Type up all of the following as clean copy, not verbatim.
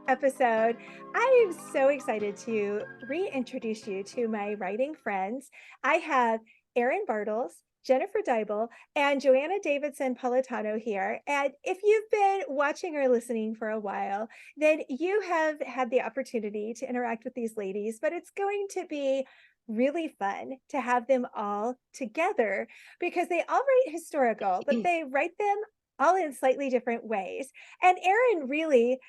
episode. I am so excited to reintroduce you to my writing friends. I have Erin Bartels, Jennifer Deibel, and Joanna Davidson Politano here. And if you've been watching or listening for a while, then you have had the opportunity to interact with these ladies, but it's going to be really fun to have them all together because they all write historical, but they write them all in slightly different ways. And Erin really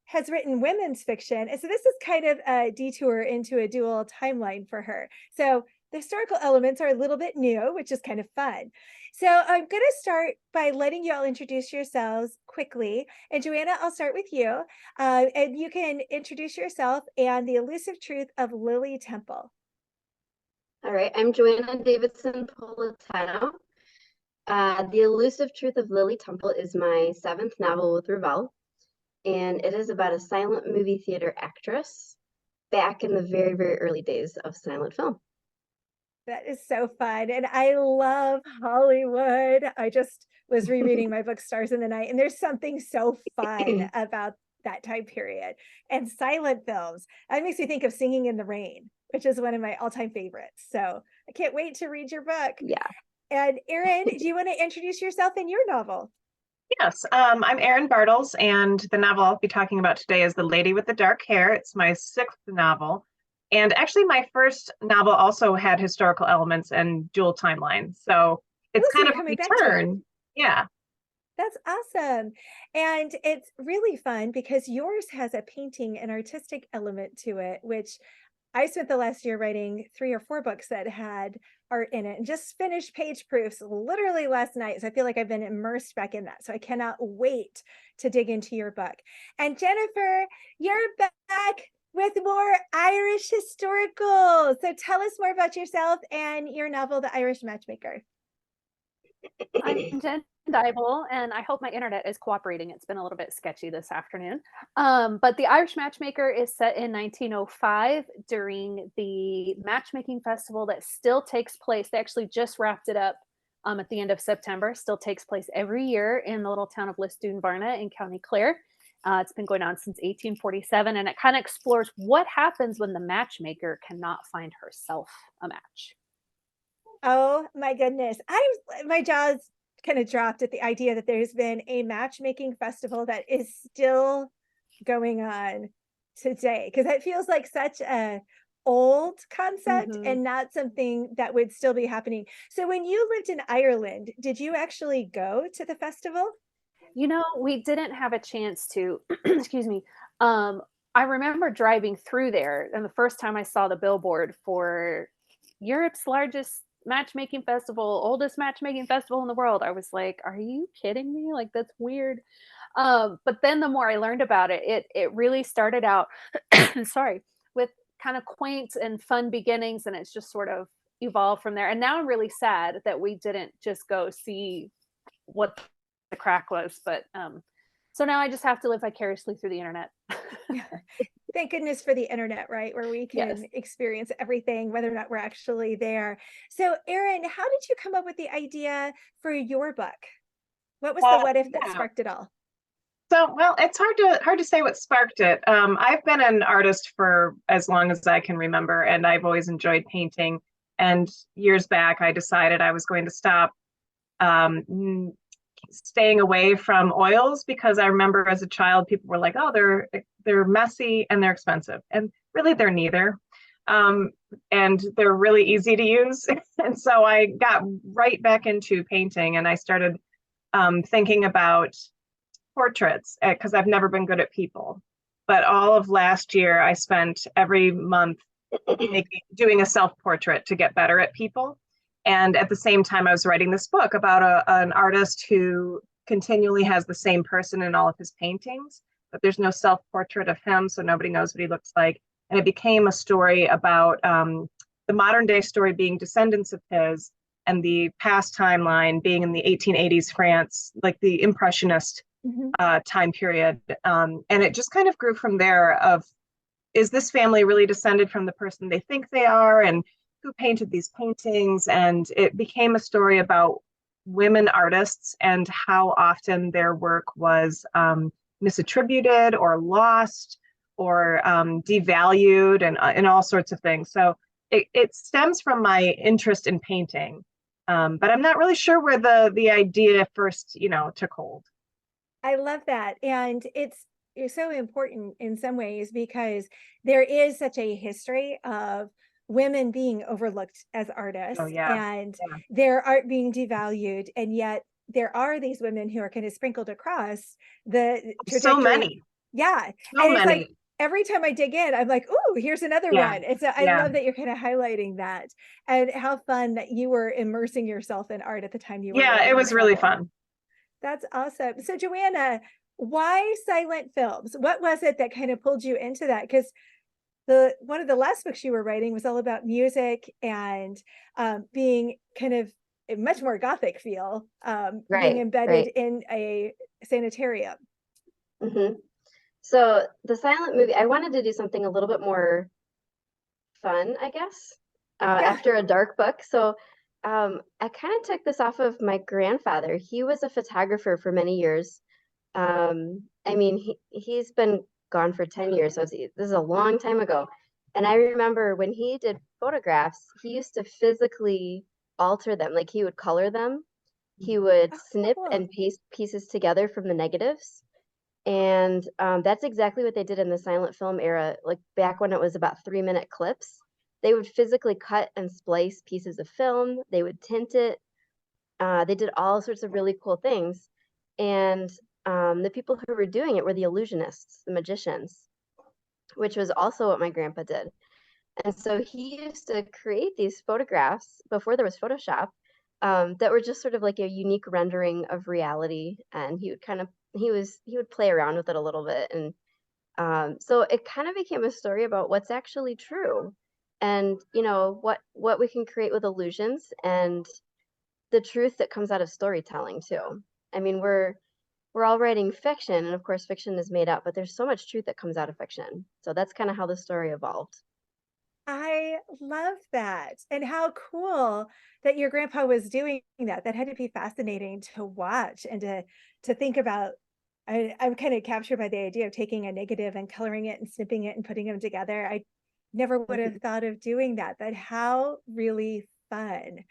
has written women's fiction. And so this is kind of a detour into a dual timeline for her. So the historical elements are a little bit new, which is kind of fun. So I'm going to start by letting you all introduce yourselves quickly. And Joanna, I'll start with you. And you can introduce yourself and the elusive truth of Lily Temple. All right, I'm Joanna Davidson Politano. The Elusive Truth of Lily Temple is my 7th novel with Revell, and it is about a silent movie theater actress back in the very, very early days of silent film. That is so fun. And I love Hollywood. I just was rereading my book, Stars in the Night, and there's something so fun about that time period. And silent films. That makes me think of Singing in the Rain, which is one of my all-time favorites. So I can't wait to read your book. Yeah. And Erin, do you want to introduce yourself and your novel? Yes, I'm Erin Bartels, and the novel I'll be talking about today is The Lady with the Dark Hair. It's my 6th novel. And actually, my first novel also had historical elements and dual timelines. So it's kind of a return. Yeah. That's awesome. And it's really fun because yours has a painting and artistic element to it, which I spent the last year writing 3 or 4 books that had art in it and just finished page proofs literally last night. So I feel like I've been immersed back in that. So I cannot wait to dig into your book. And Jennifer, you're back with more Irish historical. So tell us more about yourself and your novel, The Irish Matchmaker. I'm Jen Deibel, and I hope my internet is cooperating. It's been a little bit sketchy this afternoon. But The Irish Matchmaker is set in 1905 during the matchmaking festival that still takes place. They actually just wrapped it up at the end of September. Still takes place every year in the little town of Lisdoonvarna in County Clare. It's been going on since 1847, and it kind of explores what happens when the matchmaker cannot find herself a match. Oh my goodness. My jaws kind of dropped at the idea that there's been a matchmaking festival that is still going on today, because it feels like such a old concept and not something that would still be happening. So when you lived in Ireland, did you actually go to the festival? You know, we didn't have a chance to, excuse me. I remember driving through there, and the first time I saw the billboard for Europe's largest matchmaking festival, oldest matchmaking festival in the world, I was like, are you kidding me? Like, that's weird. But then the more I learned about it, it really started out, sorry, with kind of quaint and fun beginnings, and it's just sort of evolved from there. And now I'm really sad that we didn't just go see what the crack was. But so now I just have to live vicariously through the internet. Thank goodness for the internet, right? Where we can experience everything, whether or not we're actually there. So Erin, how did you come up with the idea for your book? What was the what if that sparked it all? So, well, it's hard to say what sparked it. I've been an artist for as long as I can remember, and I've always enjoyed painting. And years back, I decided I was going to stop staying away from oils, because I remember as a child, people were like, oh, they're messy and they're expensive. And really, they're neither. And they're really easy to use. And so I got right back into painting, and I started thinking about portraits, because I've never been good at people. But all of last year, I spent every month doing a self-portrait to get better at people. And at the same time, I was writing this book about an artist who continually has the same person in all of his paintings, but there's no self-portrait of him, so nobody knows what he looks like. And it became a story about the modern day story being descendants of his, and the past timeline being in the 1880s France, like the Impressionist time period. And it just kind of grew from there of, is this family really descended from the person they think they are? And who painted these paintings? And it became a story about women artists and how often their work was misattributed or lost, or devalued and all sorts of things. So it stems from my interest in painting. But I'm not really sure where the idea first, took hold. I love that. And it's so important in some ways because there is such a history of women being overlooked as Oh artists yeah, and yeah. their art being devalued. And yet there are these women who are kind of sprinkled across the So trajectory. many, Yeah. so And it's like many. every time I dig in, I'm like, oh, here's another Yeah, one. And so I yeah, love that you're kind of highlighting that and how fun that you were immersing yourself in art at the time you were yeah. It writing was this really novel. fun. That's awesome. So Joanna, why silent films? What was it that kind of pulled you into that? Because the one of the last books you were writing was all about music and being kind of a much more gothic feel, being Right, embedded right. in a sanitarium. Hmm. So the silent movie, I wanted to do something a little bit more fun, I guess, Yeah. after a dark book. So I kind of took this off of my grandfather. He was a photographer for many years. I mean, he's been gone for 10 years, so this is a long time ago. And I remember when he did photographs, he used to physically alter them. Like he would color them, he would Oh, snip cool. and paste pieces together from the negatives. And that's exactly what they did in the silent film era, like back when it was about 3-minute clips. They would physically cut and splice pieces of film, they would tint it. They did all sorts of really cool things. And the people who were doing it were the illusionists, the magicians, which was also what my grandpa did. And so he used to create these photographs before there was Photoshop, that were just sort of like a unique rendering of reality. And he would he would play around with it a little bit. And so it kind of became a story about what's actually true, and what we can create with illusions, and the truth that comes out of storytelling too. I mean, we're all writing fiction, and of course fiction is made up, but there's so much truth that comes out of fiction. So that's kind of how the story evolved. I love that. And how cool that your grandpa was doing that. That had to be fascinating to watch and to think about. I'm kind of captured by the idea of taking a negative and coloring it and snipping it and putting them together. I never would have Mhm. thought of doing that, but how really fun.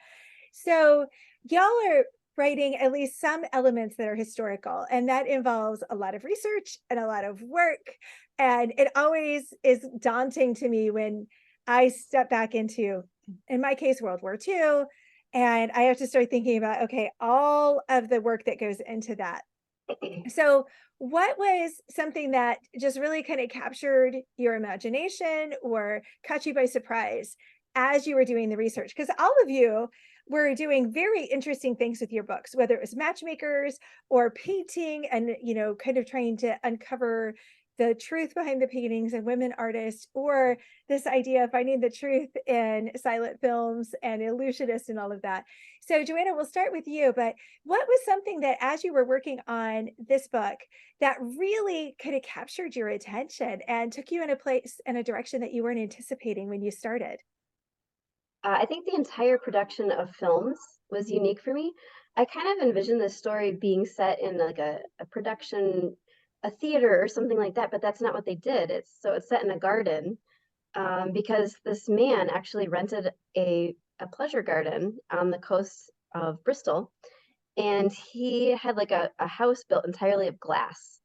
So y'all are writing at least some elements that are historical, and that involves a lot of research and a lot of work. And it always is daunting to me when I step back into, in my case, World War II, and I have to start thinking about, okay, all of the work that goes into that. So, what was something that just really kind of captured your imagination or caught you by surprise as you were doing the research? Because all of you were doing very interesting things with your books, whether it was matchmakers or painting and, kind of trying to uncover the truth behind the paintings and women artists, or this idea of finding the truth in silent films and illusionists and all of that. So, Joanna, we'll start with you, but what was something that as you were working on this book that really kind of captured your attention and took you in a place and a direction that you weren't anticipating when you started? I think the entire production of films was unique for me. I kind of envisioned this story being set in like a production, a theater or something like that, but that's not what they did. It's set in a garden, because this man actually rented a pleasure garden on the coast of Bristol, and he had like a house built entirely of glass.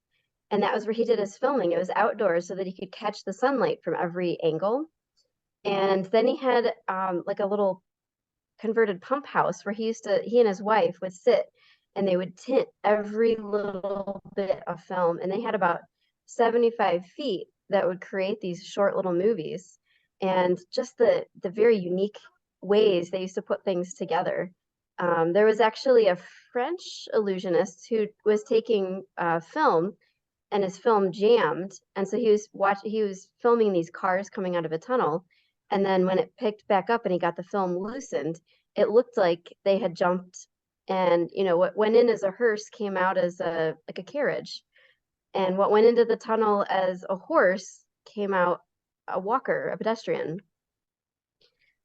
And that was where he did his filming. It was outdoors so that he could catch the sunlight from every angle. And then he had like a little converted pump house where he and his wife would sit and they would tint every little bit of film. And they had about 75 feet that would create these short little movies. And just the very unique ways they used to put things together. There was actually a French illusionist who was taking film, and his film jammed, and so he was filming these cars coming out of a tunnel, and then when it picked back up and he got the film loosened, it looked like they had jumped, and what went in as a hearse came out as a carriage, and what went into the tunnel as a horse came out a walker, a pedestrian.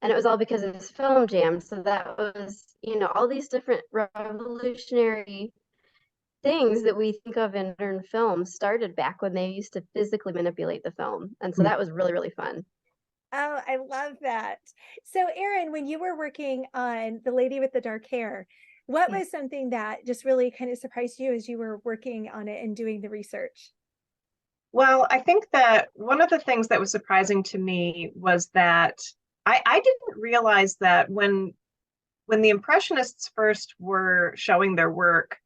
And it was all because of this film jam. So that was all these different revolutionary things that we think of in modern films started back when they used to physically manipulate the film. And so Mm. that was really, really fun. Oh, I love that. So, Erin, when you were working on The Lady with the Dark Hair, what Yeah. was something that just really kind of surprised you as you were working on it and doing the research? Well, I think that one of the things that was surprising to me was that I didn't realize that when the Impressionists first were showing their work,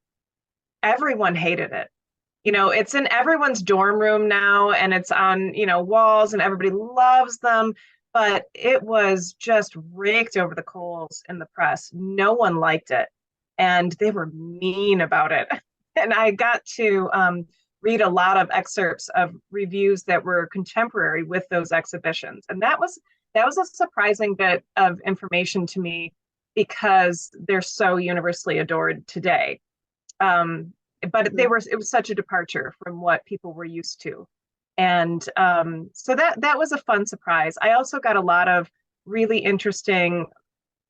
everyone hated it. You know, it's in everyone's dorm room now and it's on, walls and everybody loves them, but it was just raked over the coals in the press. No one liked it and they were mean about it. And I got to read a lot of excerpts of reviews that were contemporary with those exhibitions. And that was a surprising bit of information to me because they're so universally adored today. Um, but it was such a departure from what people were used to. And so that was a fun surprise. I also got a lot of really interesting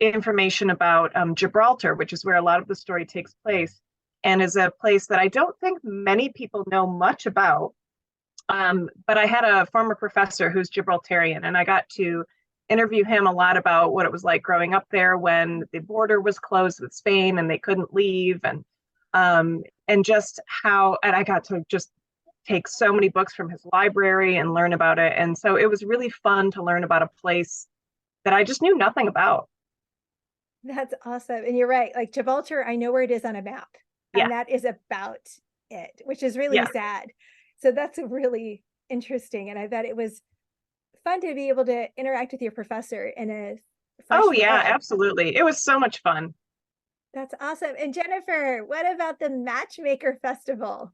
information about Gibraltar, which is where a lot of the story takes place, and is a place that I don't think many people know much about. But I had a former professor who's Gibraltarian, and I got to interview him a lot about what it was like growing up there when the border was closed with Spain and they couldn't leave, and just how, and I got to just take so many books from his library and learn about it. And so it was really fun to learn about a place that I just knew nothing about. That's awesome. And you're right. Like Gibraltar, I know where it is on a map, Yeah, and that is about it, which is really yeah. sad. So that's really interesting. And I bet it was fun to be able to interact with your professor in a fresh Oh, yeah, way. absolutely. It was so much fun. That's awesome. And Jennifer, what about the Matchmaker Festival?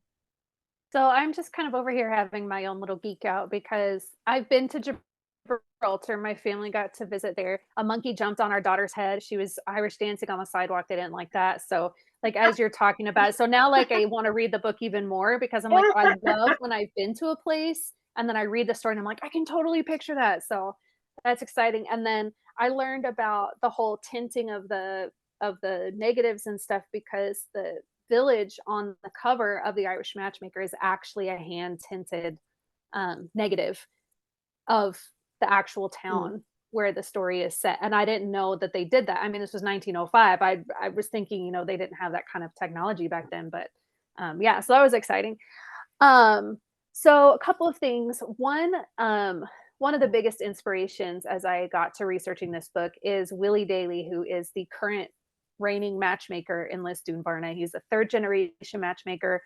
So I'm just kind of over here having my own little geek out because I've been to Gibraltar. My family got to visit there. A monkey jumped on our daughter's head. She was Irish dancing on the sidewalk. They didn't like that. So, like, as you're talking about it, so now, like, I want to read the book even more because I'm like, I love when I've been to a place and then I read the story and I'm like, I can totally picture that. So that's exciting. And then I learned about the whole tinting of the negatives and stuff because the village on the cover of the Irish Matchmaker is actually a hand tinted negative of the actual Mm. town where the story is set. And I didn't know that they did that. I mean, this was 1905. I was thinking, they didn't have that kind of technology back then, but yeah, so that was exciting. Um, so a couple of things. One of the biggest inspirations as I got to researching this book is Willie Daly, who is the current reigning matchmaker in Lisdoonvarna. He's a third generation matchmaker.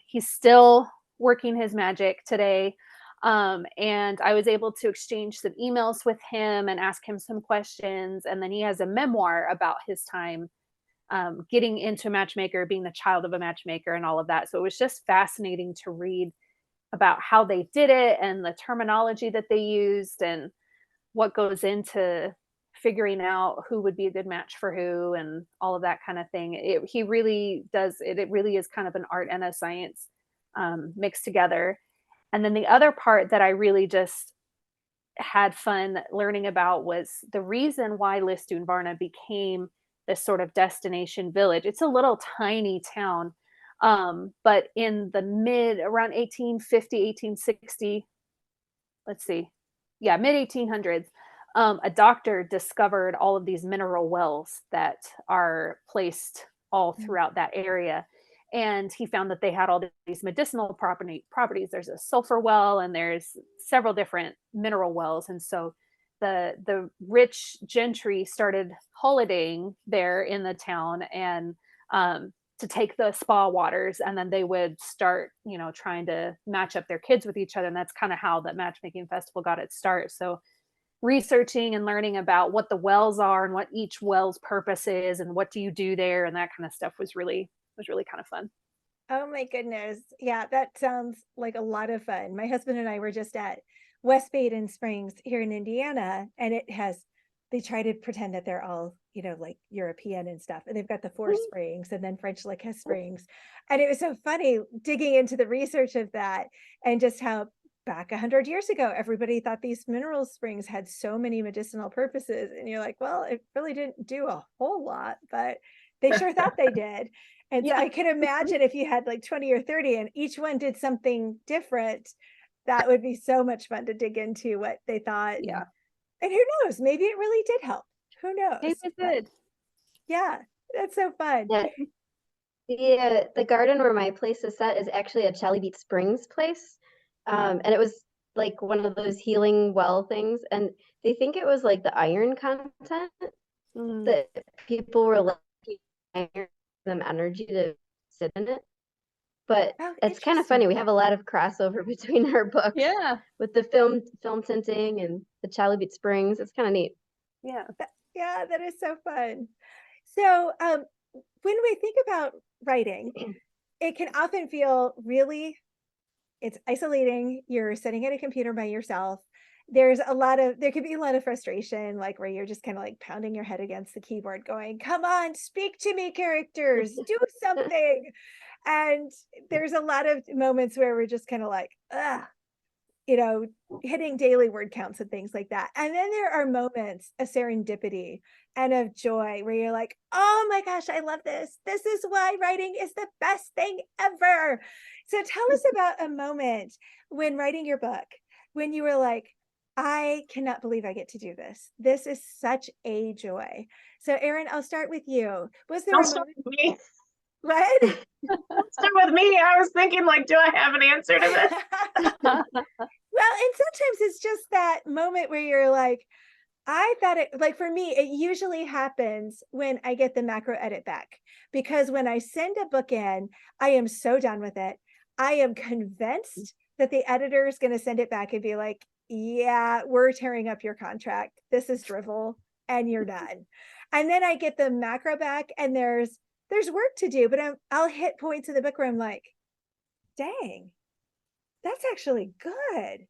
He's still working his magic today. And I was able to exchange some emails with him and ask him some questions. And then he has a memoir about his time getting into matchmaker, being the child of a matchmaker, and all of that. So it was just fascinating to read about how they did it and the terminology that they used and what goes into figuring out who would be a good match for who and all of that kind of thing. He really does it. It really is kind of an art and a science mixed together. And then the other part that I really just had fun learning about was the reason why Lisdoonvarna became this sort of destination village. It's a little tiny town, but in the around 1850, 1860, let's see, yeah, mid 1800s, a doctor discovered all of these mineral wells that are placed all Mm. throughout that area. And he found that they had all these medicinal properties. There's a sulfur well and there's several different mineral wells. And so the rich gentry started holidaying there in the town and to take the spa waters, and then they would start, trying to match up their kids with each other. And that's kind of how the matchmaking festival got its start. So researching and learning about what the wells are and what each well's purpose is and what do you do there and that kind of stuff was really kind of fun. Oh my goodness. Yeah, that sounds like a lot of fun. My husband and I were just at West Baden Springs here in Indiana, and they try to pretend that they're all, like European and stuff. And they've got the four springs, and then French Lick has springs. And it was so funny digging into the research of that and just how back 100 years ago, everybody thought these mineral springs had so many medicinal purposes. And you're like, well, it really didn't do a whole lot, but they sure thought they did. And so I can imagine if you had like 20 or 30 and each one did something different, that would be so much fun to dig into what they thought. Yeah. And who knows, maybe it really did help. Who knows? Maybe it did. Yeah, that's so fun. Yeah. The garden where my place is set is actually a Chalybeate Springs place. And it was like one of those healing well things. And they think it was like the iron content that people were like iron them energy to sit in it. But Oh, it's kind of funny. We have a lot of crossover between our books. Yeah. With the film tinting and the Chalybeate Springs. It's kind of neat. Yeah. Yeah, that is so fun. So when we think about writing, it can often feel really, it's isolating. You're sitting at a computer by yourself. There could be a lot of frustration, like where you're just kind of like pounding your head against the keyboard going, come on, speak to me, characters, do something. And there's a lot of moments where we're just kind of like, ugh, hitting daily word counts and things like that. And then there are moments of serendipity and of joy where you're like, oh my gosh, I love this. This is why writing is the best thing ever. So tell us about a moment when writing your book, when you were like, I cannot believe I get to do this. This is such a joy. So Erin, I'll start with you. Was there Don't a start moment? with me. What? Don't start with me. I was thinking, like, do I have an answer to this? Well, and sometimes it's just that moment where you're like, I thought it, like for me, it usually happens when I get the macro edit back, because when I send a book in, I am so done with it. I am convinced that the editor is going to send it back and be like, yeah, we're tearing up your contract. This is drivel and you're done. And then I get the macro back and there's work to do, but I'll hit points in the book where I'm like, dang, that's actually good.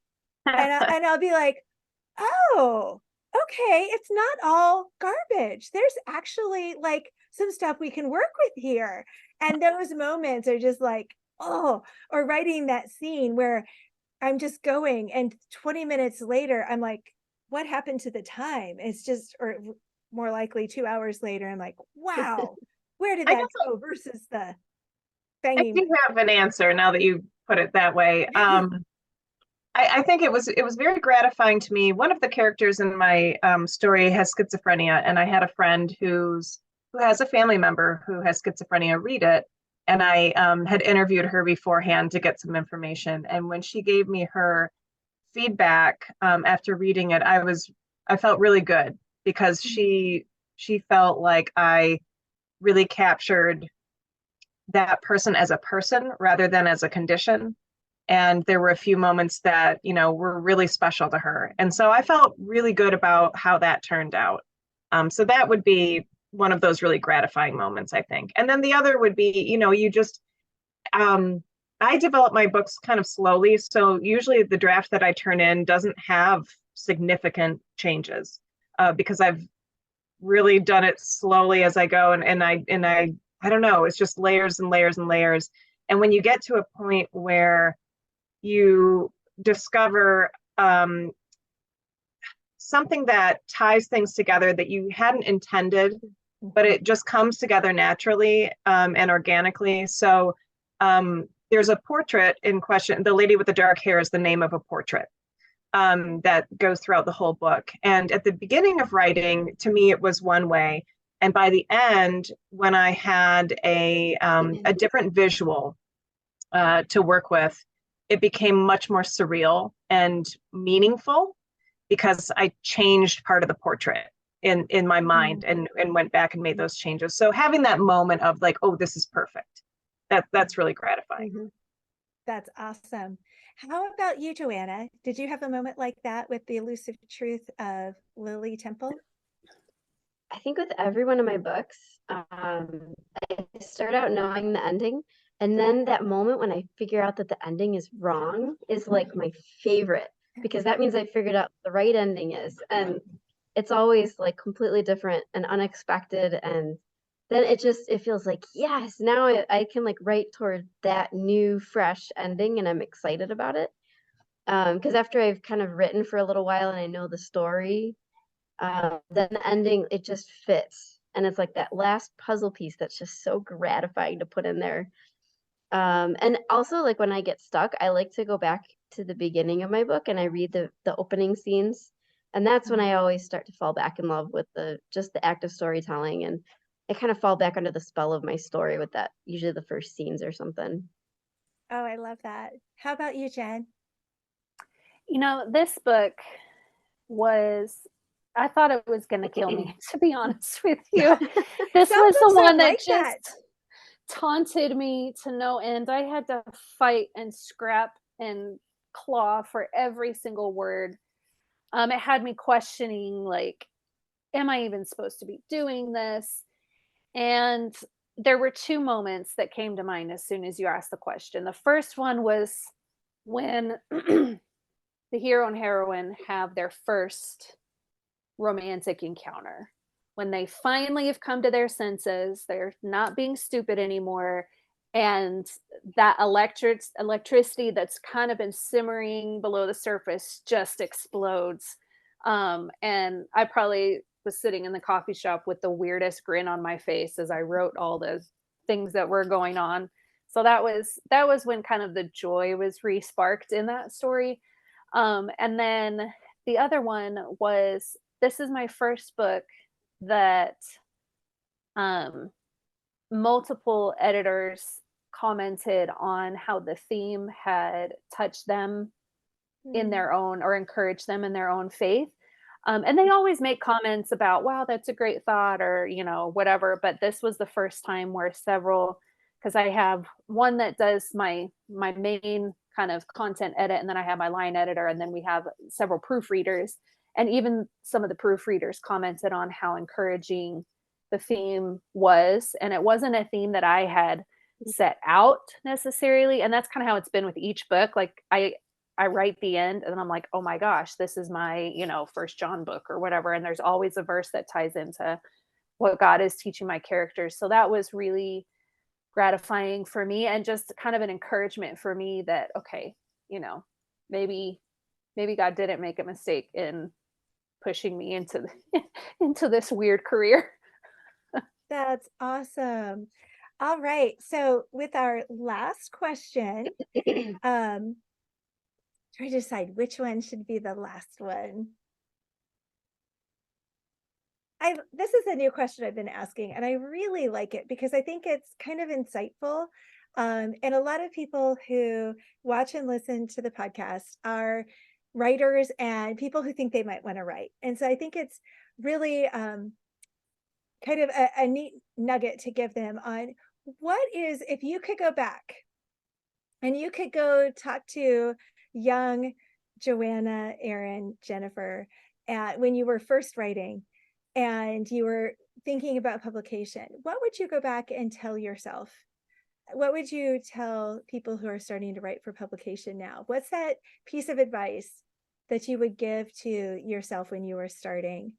And I'll be like, oh, okay, it's not all garbage. There's actually like some stuff we can work with here. And those moments are just like, oh, or writing that scene where I'm just going and 20 minutes later, I'm like, what happened to the time? It's just, or more likely 2 hours later, I'm like, wow, where did I that guess go versus the I banging. do have an answer now that you put it that way. I think it was very gratifying to me. One of the characters in my story has schizophrenia, and I had a friend who has a family member who has schizophrenia read it, and I had interviewed her beforehand to get some information. And when she gave me her feedback after reading it, I felt really good because she felt like I really captured that person as a person rather than as a condition. And there were a few moments that, were really special to her. And so I felt really good about how that turned out. So that would be one of those really gratifying moments, I think. And then the other would be, I develop my books kind of slowly. So usually the draft that I turn in doesn't have significant changes because I've really done it slowly as I go. And I don't know, it's just layers and layers and layers. And when you get to a point where you discover something that ties things together that you hadn't intended, but it just comes together naturally and organically. So there's a portrait in question. The lady with the dark hair is the name of a portrait that goes throughout the whole book. And at the beginning of writing, to me, it was one way. And by the end, when I had a different visual to work with, it became much more surreal and meaningful because I changed part of the portrait in my mind and went back and made those changes. So having that moment of like, oh, this is perfect. That's really gratifying. That's awesome. How about you, Joanna? Did you have a moment like that with the elusive truth of Lily Temple? I think with every one of my books, I start out knowing the ending. And then that moment when I figure out that the ending is wrong is like my favorite, because that means I figured out what the right ending is. And it's always like completely different and unexpected. And then it feels like, yes, now I can like write toward that new, fresh ending, and I'm excited about it. Because after I've kind of written for a little while and I know the story, then the ending, it just fits. And it's like that last puzzle piece that's just so gratifying to put in there. And also, like, when I get stuck, I like to go back to the beginning of my book and I read the opening scenes. And that's when I always start to fall back in love with just the act of storytelling. And I kind of fall back under the spell of my story with that, usually the first scenes or something. Oh, I love that. How about you, Jen? This book I thought it was going to kill me, to be honest with you. This Some was the books are one that like just that. taunted me to no end. I had to fight and scrap and claw for every single word. It had me questioning, like, am I even supposed to be doing this? And there were two moments that came to mind as soon as you asked the question. The first one was when the hero and heroine have their first romantic encounter. When they finally have come to their senses, they're not being stupid anymore. And that electricity that's kind of been simmering below the surface just explodes. And I probably was sitting in the coffee shop with the weirdest grin on my face as I wrote all the things that were going on. So that was when kind of the joy was re-sparked in that story. And then the other one was, this is my first book that um, multiple editors commented on how the theme had touched them in their own, or encouraged them in their own faith. And they always make comments about, wow, that's a great thought, or, whatever. But this was the first time where several, because I have one that does my main kind of content edit, and then I have my line editor, and then we have several proofreaders. And even some of the proofreaders commented on how encouraging the theme was. And it wasn't a theme that I had set out necessarily. And that's kind of how it's been with each book. Like I write the end and then I'm like, oh my gosh, this is my, first John book or whatever. And there's always a verse that ties into what God is teaching my characters. So that was really gratifying for me, and just kind of an encouragement for me that, okay, maybe God didn't make a mistake in pushing me into into this weird career. That's awesome. All right. So with our last question, try to decide which one should be the last one. This is a new question I've been asking, and I really like it because I think it's kind of insightful. And a lot of people who watch and listen to the podcast are writers and people who think they might want to write. And so I think it's really kind of a neat nugget to give them on what is, if you could go back and you could go talk to young Joanna, Erin, Jennifer, when you were first writing and you were thinking about publication, what would you go back and tell yourself? What would you tell people who are starting to write for publication now? What's that piece of advice that you would give to yourself when you were starting?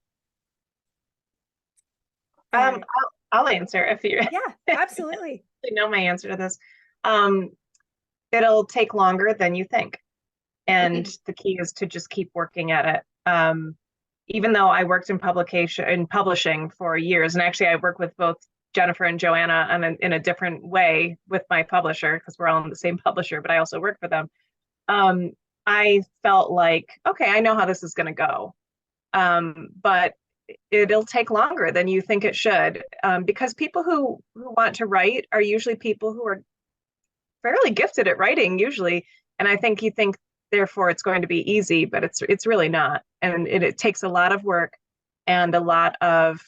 I'll answer if you Yeah, absolutely. know my answer to this. It'll take longer than you think. And the key is to just keep working at it. Even though I worked in publishing for years, and actually I work with both Jennifer and Joanna in a different way with my publisher, because we're all in the same publisher, but I also work for them. I felt like, okay, I know how this is going to go. But it'll take longer than you think it should, because people who want to write are usually people who are fairly gifted at writing usually. And I think you think, therefore, it's going to be easy, but it's really not. And it takes a lot of work and a lot of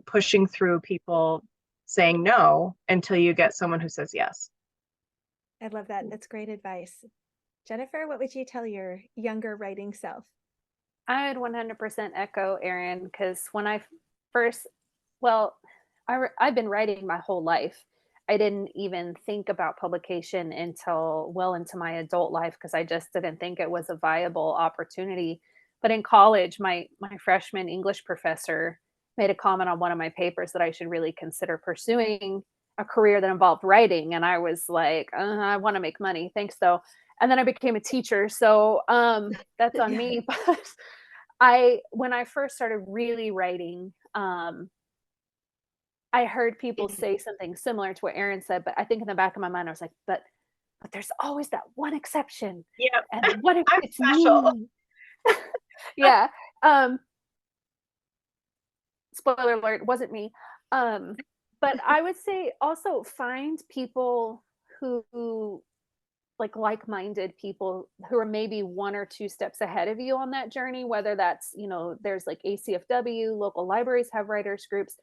pushing through people saying no until you get someone who says yes. I love that. That's great advice. Jennifer, what would you tell your younger writing self? I would 100% echo Erin, because when I first, I've been writing my whole life. I didn't even think about publication until well into my adult life, because I just didn't think it was a viable opportunity. But in college, my freshman English professor made a comment on one of my papers that I should really consider pursuing a career that involved writing. And I was like, I want to make money. Thanks, though. And then I became a teacher. So that's on me. But when I first started really writing, I heard people say something similar to what Erin said, but I think in the back of my mind, I was like, but there's always that one exception. Yeah, And what if I'm it's special. me? Yeah. Um, spoiler alert, it wasn't me. But I would say also find people who like-minded people who are maybe 1 or 2 steps ahead of you on that journey, whether that's, there's like ACFW, local libraries have writers groups,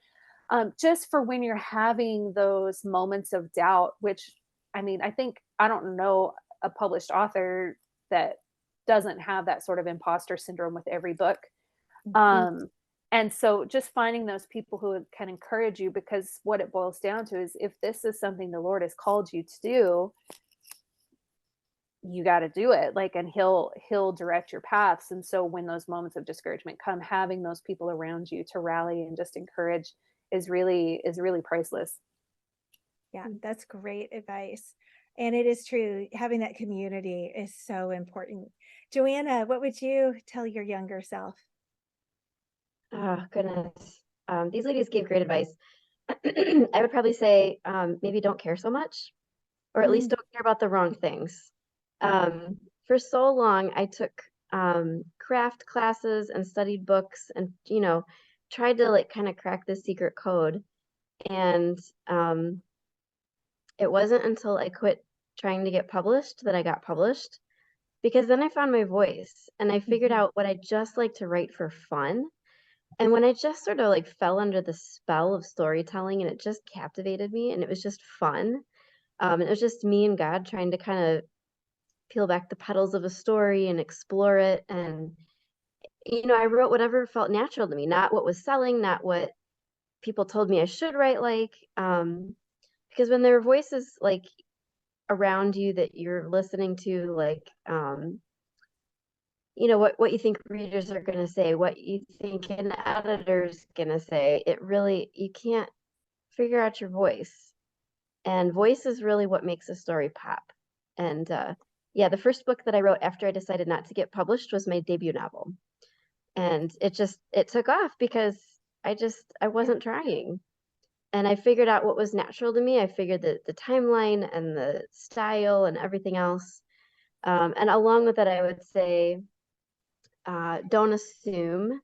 just for when you're having those moments of doubt, which, I mean, I don't know a published author that doesn't have that sort of imposter syndrome with every book. And so just finding those people who can encourage you, because what it boils down to is if this is something the Lord has called you to do, you got to do it, like, and he'll direct your paths. And so when those moments of discouragement come, having those people around you to rally and just encourage is really priceless. Yeah, that's great advice. And it is true, having that community is so important. Joanna, what would you tell your younger self? Oh, goodness. These ladies gave great advice. I would probably say maybe don't care so much, or at least don't care about the wrong things. For so long, I took craft classes and studied books and, tried to like kind of crack the secret code. And it wasn't until I quit trying to get published that I got published, because then I found my voice and I figured out what I just like to write for fun. And when I just sort of like fell under the spell of storytelling and it just captivated me and it was just fun. And it was just me and God trying to kind of peel back the petals of a story and explore it. And, I wrote whatever felt natural to me, not what was selling, not what people told me I should write like. Because when there are voices like around you that you're listening to, like, what you think readers are going to say, what you think an editor's going to say, you can't figure out your voice. And voice is really what makes a story pop. And yeah, the first book that I wrote after I decided not to get published was my debut novel. And it took off because I wasn't trying. And I figured out what was natural to me. I figured that the timeline and the style and everything else. And along with that, I would say, don't assume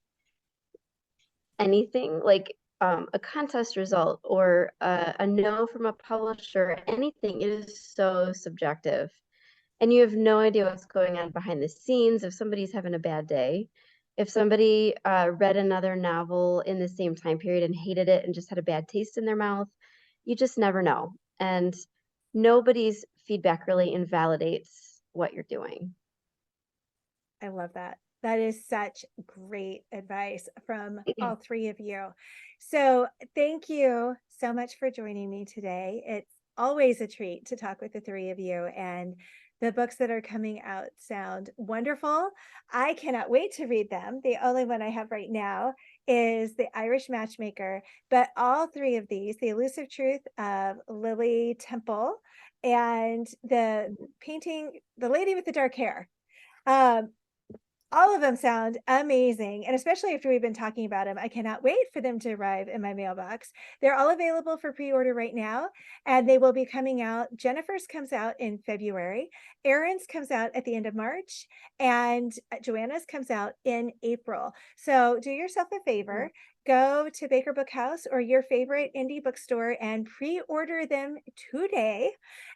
anything like a contest result or a no from a publisher. Anything, it is so subjective. And you have no idea what's going on behind the scenes. If somebody's having a bad day, if somebody read another novel in the same time period and hated it and just had a bad taste in their mouth, you just never know. And nobody's feedback really invalidates what you're doing. I love that. That is such great advice from all three of you. So thank you so much for joining me today. It's always a treat to talk with the three of you, and the books that are coming out sound wonderful. I cannot wait to read them. The only one I have right now is The Irish Matchmaker, but all three of these, The Elusive Truth of Lily Temple and the painting, The Lady with the Dark Hair, all of them sound amazing, and especially after we've been talking about them, I cannot wait for them to arrive in my mailbox. They're all available for pre-order right now, and they will be coming out. Jennifer's comes out in February, Erin's comes out at the end of March, and Joanna's comes out in April. So do yourself a favor, go to Baker Book House or your favorite indie bookstore and pre-order them today,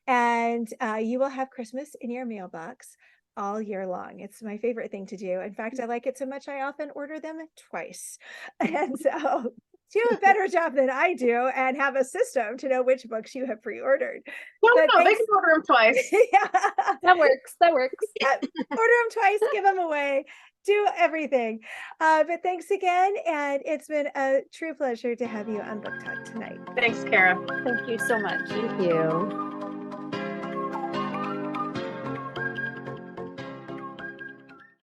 and you will have Christmas in your mailbox all year long. It's my favorite thing to do. In fact, I like it so much I often order them twice. And so do a better job than I do and have a system to know which books you have pre-ordered. No, they can order them twice. Yeah. That works. Yeah. Order them twice, give them away, do everything. But thanks again. And it's been a true pleasure to have you on Book Talk tonight. Thanks, Kara. Thank you so much. Thank you.